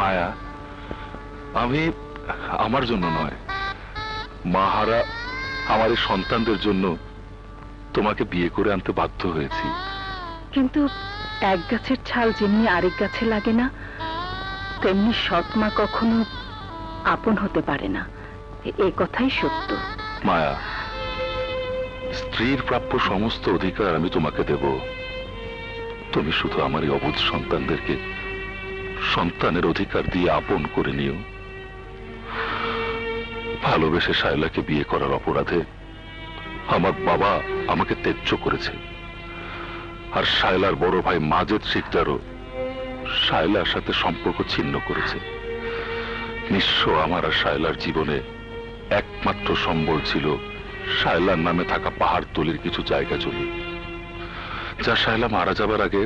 মায়া, আমি আমার জন্য নয়, মাহারা আমার এই সন্তানদের জন্য তোমাকে বিয়ে করে আনতে বাধ্য হয়েছি। কিন্তু এক গাছের ছাল যেমনি আরেক গাছে লাগে না, তেমনি সৎ মা কখনো আপন হতে পারে না, এই কথাই সত্য। মায়া, স্ত্রীর প্রাপ্য সমস্ত অধিকার আমি তোমাকে দেব, তুমি শুধু আমার এই অবুধ সন্তানদেরকে সন্তানের অধিকার দিয়ে আপন করে নিও। ভালোবেসে শায়লাকে বিয়ে করার অপরাধে আমার বাবা আমাকে ত্যায্য করেছে, আর শায়লার বড় ভাই মাজেদ শিকদারও শায়লার সাথে সম্পর্ক ছিন্ন করেছে। নিঃস্ব আমার আর শায়লার জীবনে একমাত্র সম্বল ছিল শায়লার নামে থাকা পাহাড়তলির কিছু জায়গা জমি, যা শায়লা মারা যাবার আগে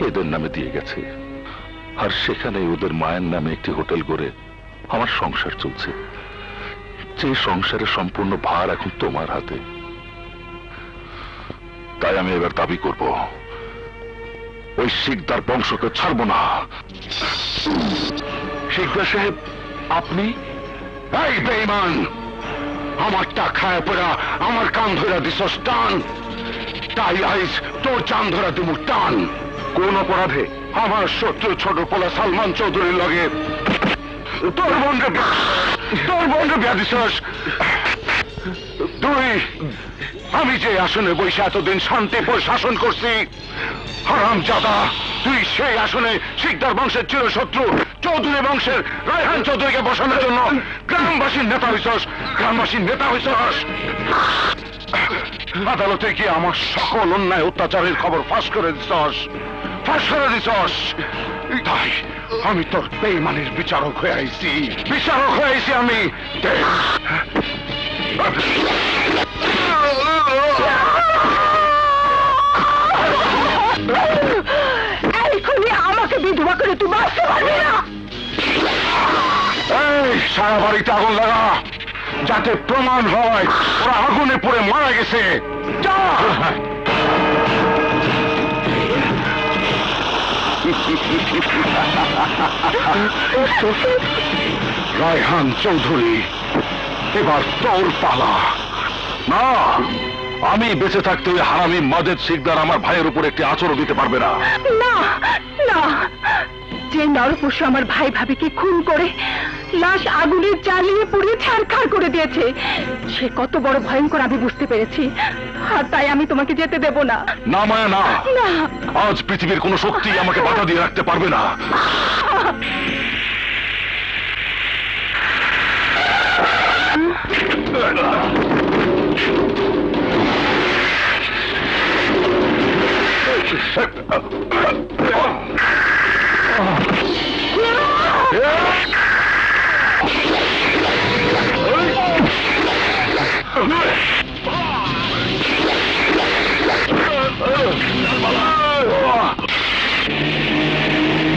এদের নামে দিয়ে গেছে। আর সেখানে ওদের মায়ের নামে একটি হোটেল গড়ে আমার সংসার চলছে, যে সংসারের সম্পূর্ণ ভার এখন তোমার হাতে। তাই আমি এবার দাবি করব, ওই শিকদার বংশকে ছাড়ব না। শিকদার সাহেব, আপনি? এই বেঈমান, আমার টাকায় পড়া আমার কান ধরা দিছস টান, তাই আইজ তোর চান ধরা দিব টান। কোন অপরাধে? আমার শত্রু ছোট পোলা সালমান চৌধুরীর লগে তোর বোনকে বিয়া দিছস তুই। আমি যে আসনে বসে এতদিন শান্তিপুর শাসন করছি, হারামজাদা, তুই সেই আসনে শিকদার বংশের চিরশত্রু চৌধুরী বংশের রায়হান চৌধুরীকে বসানোর জন্য গ্রামবাসীর নেতা হইছস, গ্রামবাসীর নেতা হইছস। আদালতে কি আমার সকল অন্যায় অত্যাচারের খবর ফাঁস করে দিছস, ফাঁস করে দিছস। তাই আমি তোর বেঈমানের বিচারক হয়ে আইছি, বিচারক হয়ে আইছি আমি। আমাকে বিধবা করে তুই বাঁচতে পারবি না। এই সারা বাড়িতে আগুন লাগা, যাতে প্রমাণ হয় ওরা আগুনে পড়ে মারা গেছে। যা। রায়হান চৌধুরী, এবার তোর পালা। না, আমি বেঁচে থাকতে ওই হারামি মাজেদ শিকদার আমার ভাইয়ের উপর একটি আঁচড়ও দিতে পারবে না। না না, যে নরপশু আমার ভাই ভাবিকে খুন করে লাশ আগুনে জ্বালিয়ে পুড়িয়ে ছারখার করে দিয়েছে, সে কত বড় ভয়ঙ্কর আমি বুঝতে পেরেছি, আর তাই আমি তোমাকে যেতে দেব না। না মায়া, না, না। আজ পৃথিবীর কোন শক্তি আমাকে বাধা দিয়ে রাখতে পারবে না।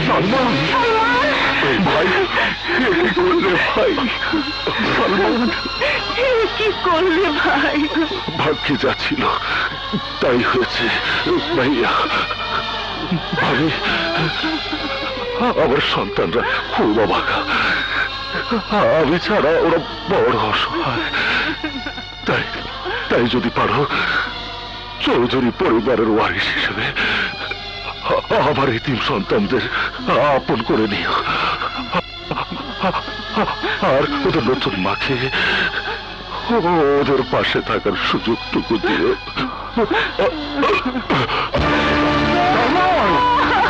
সালমান, ভাই, কি করলে ভাই? সালমান, কি করলে ভাই? ভাগ্যে যা ছিল তাই হয়েছে ভাইয়া। ভাবি, আমার সন্তানরা খুব অবাকা, আমি ছাড়া ওরা বড় অসহায়। তাই তাই যদি পারো চৌধুরী পরিবারের ওয়ারিশ হিসেবে আমার এতিম সন্তানদের আপন করে নিও, আর ওদের নতুন মাকে ওদের পাশে থাকার সুযোগটুকু দিও।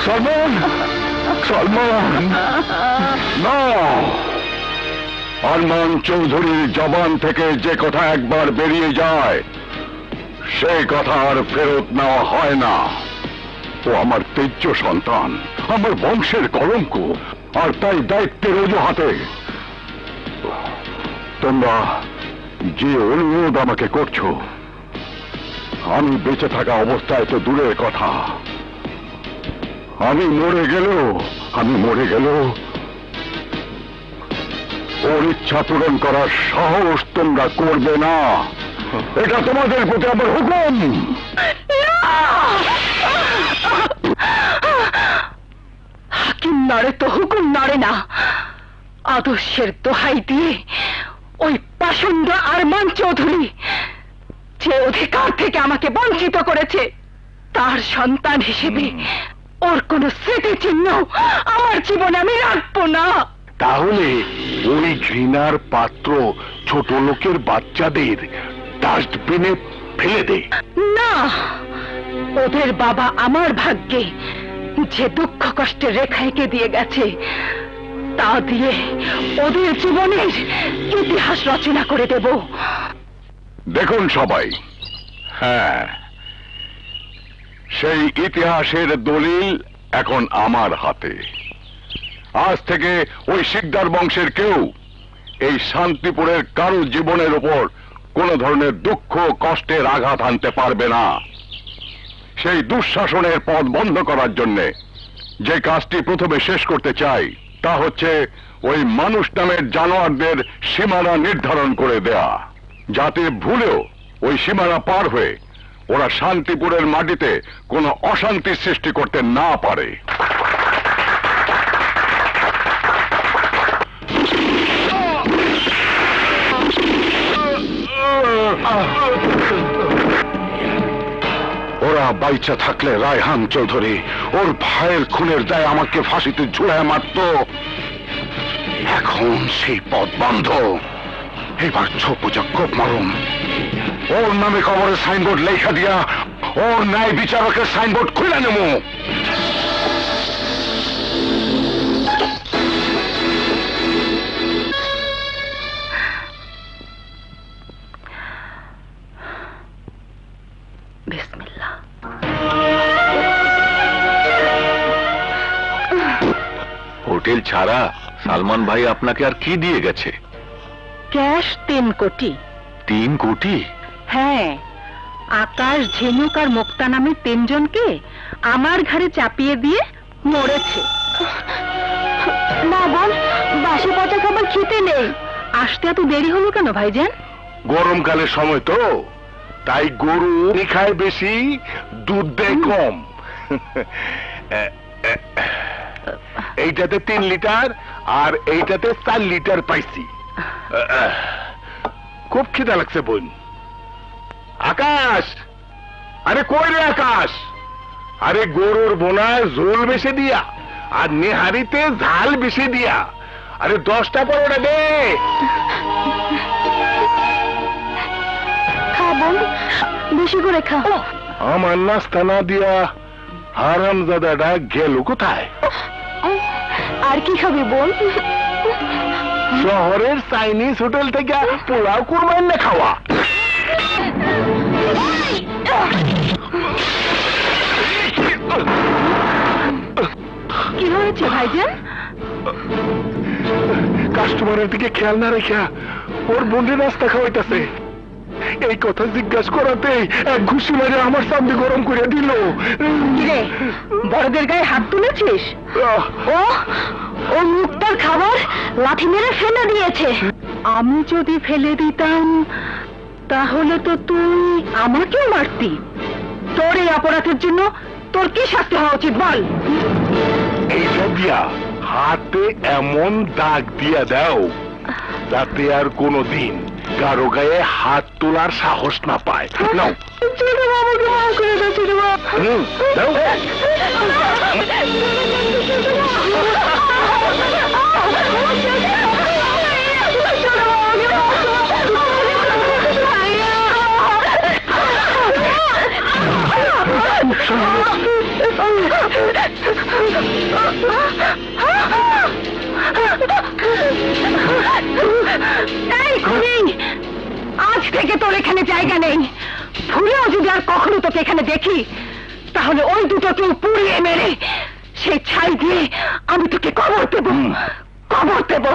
সালমান, সালমান, না, আরমান চৌধুরীর জবান থেকে যে কথা একবার বেরিয়ে যায় সেই কথা আর ফেরত নেওয়া হয় না। ও আমার তেজ্য সন্তান, আমার বংশের কলঙ্ক, আর তাই দায়িত্বের অজুহাতে তোমরা যে অনুরোধ আমাকে করছো, আমি বেঁচে থাকা অবস্থায় তো দূরের কথা, আমি মরে গেলেও ওর ইচ্ছা পূরণ করার সাহস তোমরা করবে না। এটা তোমাদের প্রতি আমার হুকুম। হাকিম নড়ে তো হুকুম নড়ে না। আদর্শের দোহাই দিয়ে ওই পাষণ্ড আরমান চৌধুরী যে অধিকার থেকে আমাকে বঞ্চিত করেছে, তার সন্তান হিসেবে ওর কোন স্মৃতিচিহ্ন আমার জীবনে আমি রাখবো না। তাহলে ওই ঘৃণার পাত্র ছোট লোকের বাচ্চাদের ডাস্টবিনে ফেলে দে। না, ওদের বাবা আমার ভাগ্যে যে দুঃখ কষ্টের রেখা এঁকে দিয়ে গেছে, তা দিয়ে ওদের জীবনের ইতিহাস রচনা করে দেব। দেখুন সবাই, হ্যাঁ, সেই ইতিহাসের দলিল এখন আমার হাতে। আজ থেকে ওই শিকদার বংশের কেউ এই শান্তিপুরের কারো জীবনের উপর কোন ধরনের দুঃখ কষ্টের আঘাত আনতে পারবে না। সেই দুঃশাসনের পথ বন্ধ করার জন্য যে কাজটি প্রথমে শেষ করতে চাই, তা হচ্ছে ওই মানুষ নামের জানোয়ারদের সীমানা নির্ধারণ করে দেয়া, যাতে ভুলেও ওই সীমানা পার হয়ে ওরা শান্তিপুরের মাটিতে কোনো অশান্তি সৃষ্টি করতে না পারে। ওরা বাইচা থাকলে রায়হান চৌধুরী ওর ভাইয়ের খুনের দায়ে আমাকে ফাঁসিতে ঝুলায় মারত। এখন সেই পথ বন্ধ। এবার ছোপজা কোপ মারুম। ওর নামে কবরের সাইনবোর্ড লেখা দিয়া ওর ন্যায় বিচারকের সাইনবোর্ড খুলে নেব। বিসমিল্লাহ। হোটেল ছাড়া সালমান ভাই আপনাকে আর কি দিয়ে গেছে? ক্যাশ 3 কোটি। 3 কোটি? হ্যাঁ, আকাশ, ঝিনুক আর মুক্তা নামে 3 জনকে আমার ঘরে চাপিয়ে দিয়ে মরেছে। না বল, বাসি পচা খাবার খেতে নেই। আসতে এত দেরি হলো কেন ভাইজান? গরমকালের সময় তো, তাই গরু খায় বেশি, দুধ দেয় কম। এইটাতে 3 লিটার আর এইটাতে 4 লিটার পাইছি। খুব খিদা লাগছে বোন। আকাশ, আরে কই রে আকাশ? আরে গরুর বোনায় ঝোল বেশি দিয়া আর নেহারিতে ঝাল বেশি দিয়া, আরে 10টা পরোটা দে। খাবো, বেশি করে খা। আমার নাস্তা না দিয়া হারামজাদাটা গেল কোথায়? আর কি খাবি বল? শহরের চাইনিজ হোটেল থেকে পোলাও কুরবান না খাওয়া। কি হয়েছে ভাইজান? কাস্টমারের দিকে খেয়াল না রেখা ওর বোনরে নাস্তা খাওয়াইতেছে। এই কথা জিজ্ঞাসা করাতেই এক ঘুষি মারে আমার সামনে গরম করে দিল। কিরে, বড়দের গায়ে হাত তুলেছিস? ও মুক্তার খাবার লাঠি মেরে ফেলে দিয়েছে। আমি যদি ফেলে দিতাম তাহলে তো তুই আমাকেও মারতি। তোর এই অপরাধের জন্য তোর কি শাস্তি হওয়া উচিত বল? এইটা দিয়া হাতে এমন দাগ দিয়া দাও যাতে আর কোনোদিন কারো গায়ে হাত তোলার সাহস না পায়। নাও। ছোট বাবাকে মাফ করে দাও, ছোট বাবা। দাও। আজ থেকে তোর এখানে জায়গা নেই। ভুলেও যদি আর কখনো তোকে এখানে দেখি তাহলে ওই দুটোকেও পুড়িয়ে মেরে সেই ছাই দিয়ে আমি তোকে কবর দেব, কবর দেব।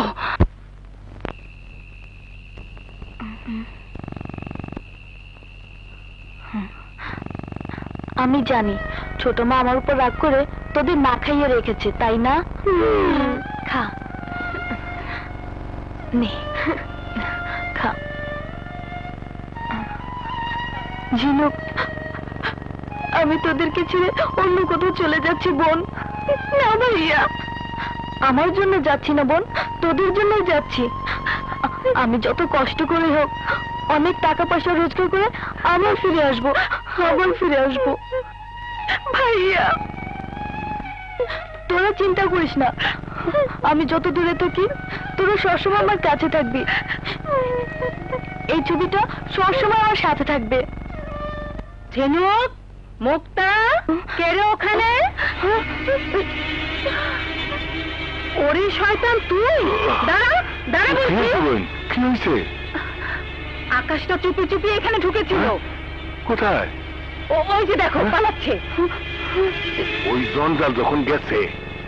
আমি জানি ছোট মা আমার উপর রাগ করে তোদের না খাইয়ে রেখেছে, তাই না? খা, নে খা। ঝিনুক, আমি তোদেরকে ছেড়ে অন্য কোথাও চলে যাচ্ছি বোন। না ভাইয়া, আমার জন্য যাচ্ছি না বোন, তোদের জন্যই যাচ্ছি। আমি যত কষ্ট করে হোক অনেক টাকা পয়সা রোজগার করে আবার ফিরে আসবো, আবার ফিরে আসবো। ভাইয়া, তোরা চিন্তা করিস না, আমি যত দূরে থাকি তোরা সবসময় আমার কাছে থাকবি। এই ছবিটা সবসময় আমার সাথে থাকবে। ঝিনুক, মুক্তা, কে রে ওখানে? ওরে শয়তান তুই, দাঁড়া দাঁড়া বলছি। কি হয়েছে? আকাশটা চুপি চুপি এখানে ঢুকেছিল। কোথায়? ওই যে দেখো পালাচ্ছে। ওই জঞ্জাল যখন গেছে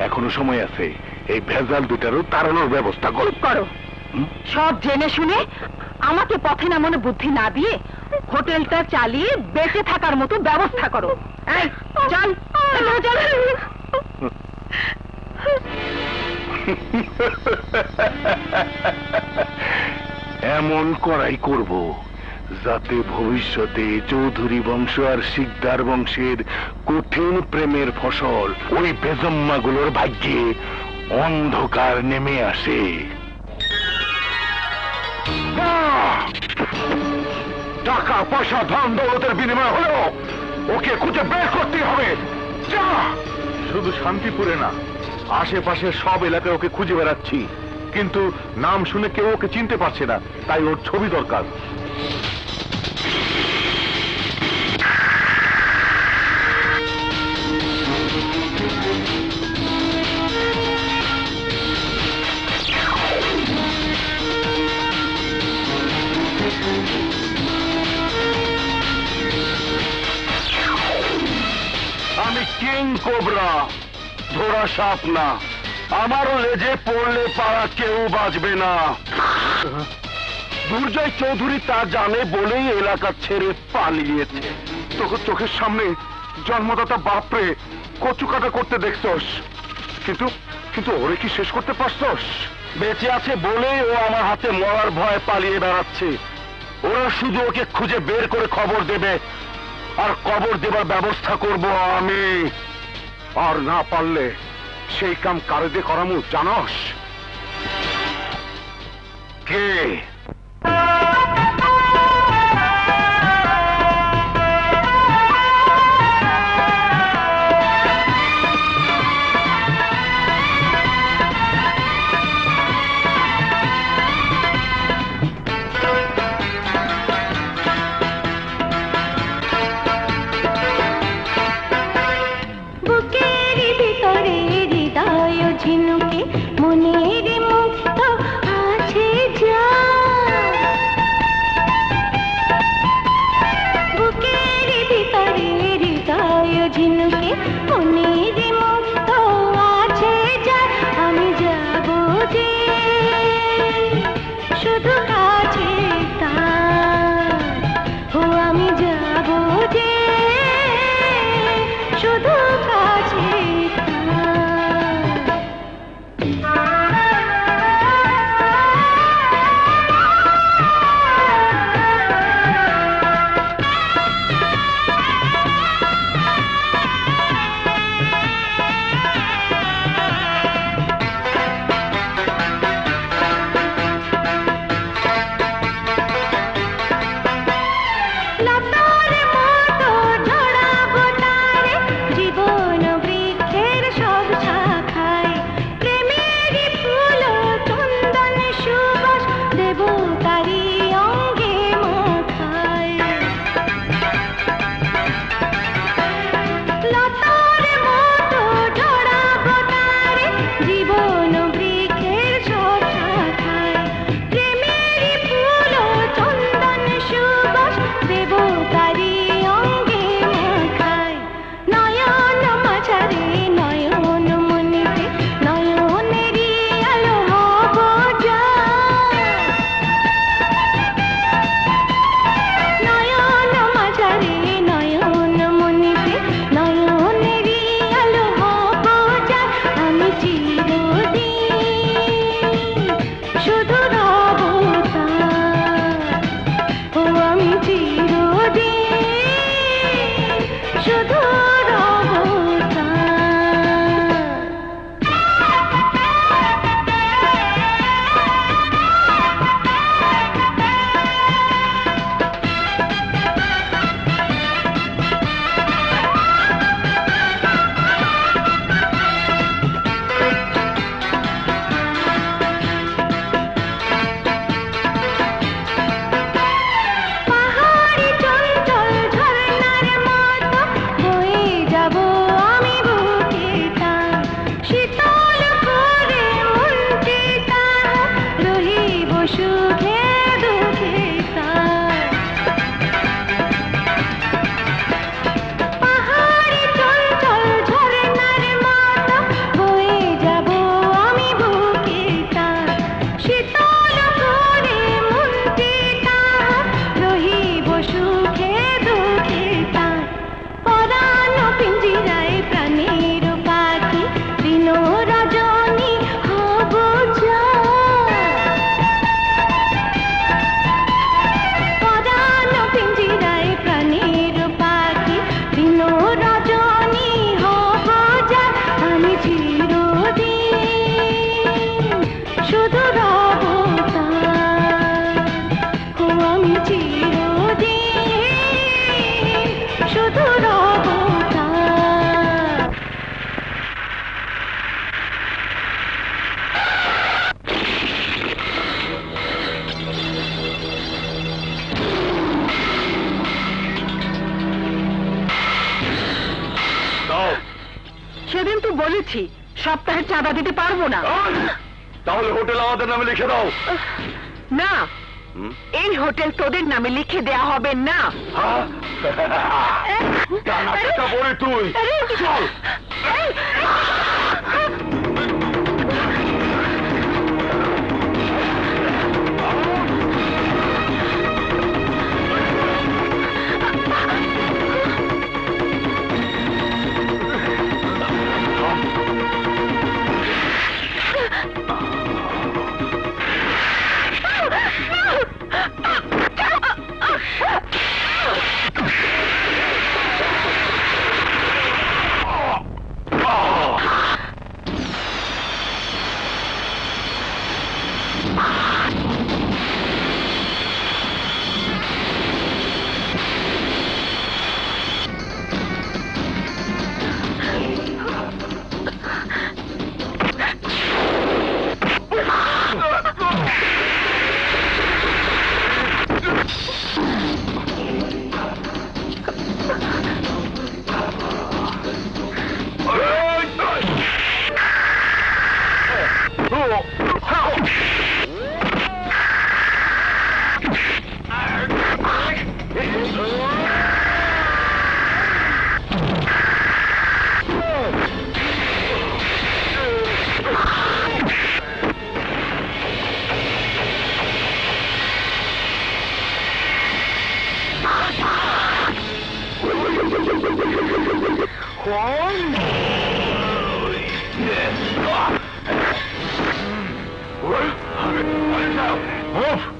এখনো সময় আছে, এই ভেজাল দুটারও তাড়ানোর ব্যবস্থা কর। চুপ করো, সব জেনে শুনে আমাকে পথে নামানো বুদ্ধি না দিয়ে হোটেলটা চালিয়ে বেঁচে থাকার মতো ব্যবস্থা করো। এই চল চল। এমন করাই করব যাতে ভবিষ্যতে চৌধুরী বংশ আর শিকদার বংশের কঠিন প্রেমের ফসল ওই বেজম্মাগুলোর ভাগ্যে অন্ধকার নেমে আসে। টাকা পয়সা ধন দৌলতের বিনিময় হলো ওকে খুঁজে বের করতে হবে। যা। শুধু শান্তিপুরে না, আশেপাশের সব এলাকায় ওকে খুঁজে বেড়াচ্ছি, কিন্তু নাম শুনে কেউ ওকে চিনতে পারছে না, তাই ওর ছবি দরকার। আমি কিং কোবরা, ধরা সাপ না। আমারও লেজে পড়লে পাড়া কেউ বাঁচবে না। দুর্জয় চৌধুরী তা জানে বলেই এলাকা ছেড়ে পালিয়েছে। তোকে চোখের সামনে জন্মদাতা বাপরে কচুকাটা করতে দেখছস, কিন্তু কিন্তু ওরে কি শেষ করতে পারছস? বেঁচে আছে বলেই ও আমার হাতে মরার ভয় পালিয়ে বেড়াচ্ছে। ওরা শুধু ওকে খুঁজে বের করে খবর দেবে, আর কবর দেবার ব্যবস্থা করব আমি। আর না পারলে সেই কাম কারে দিয়ে করামু জানস? কে? বুকের ভিতরে হৃদয় ঝিনুকে মনের মুক্ত আছে যা। চিরদিন শুধু রব তার। সেদিন তো বলেছি সপ্তাহের চাঁদা দিতে পারবো না। তাহলে হোটেল আমাদের নামে লিখে দাও। না, এই হোটেল তোদের নামে লিখে দেয়া হবে না। টাকা পড়ে তুই চল। Move!